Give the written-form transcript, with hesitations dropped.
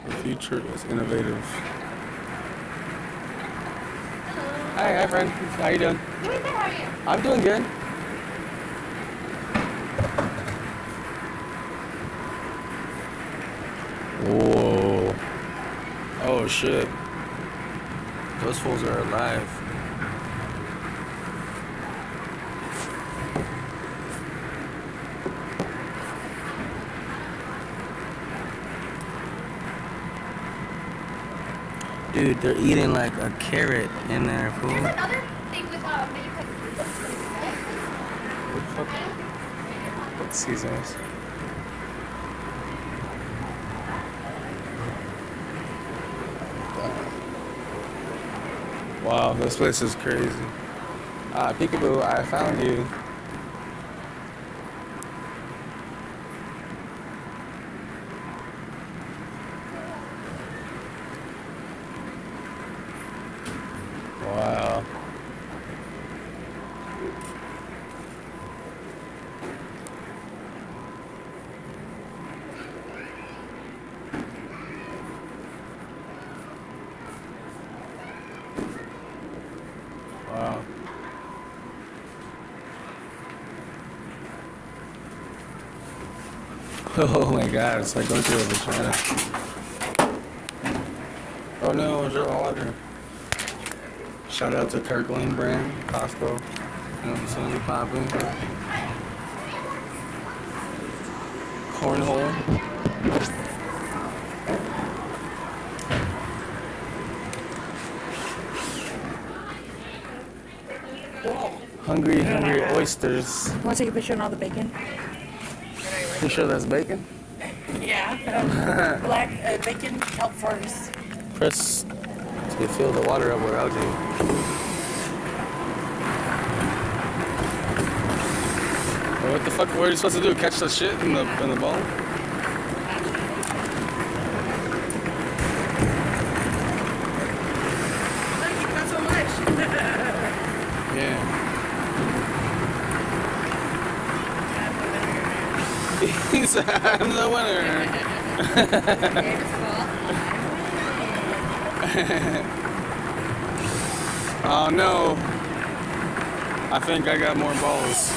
The future is innovative. Hi, friend. How you doing? Doing good, how are you? I'm doing good. Whoa. Oh shit. Those fools are alive. Dude, they're eating like a carrot in there, fool. There's another thing with menu What seasons? Wow, this place is crazy. Peekaboo, I found you. Wow. Wow. Oh my god, it's like going through a vagina. Oh no, it's your water. Shout out to Kirkland brand, Costco. You know, as soon as you pop in. Cornhole. Hungry oysters. Want to take a picture of all the bacon? You sure that's bacon? Yeah. Black bacon kelp forest. Press to fill the water up with algae. What the fuck? What are you supposed to do? Catch the shit in the bowl? Thank you, not so much. Yeah. He said, I'm the winner. Oh no. I think I got more balls.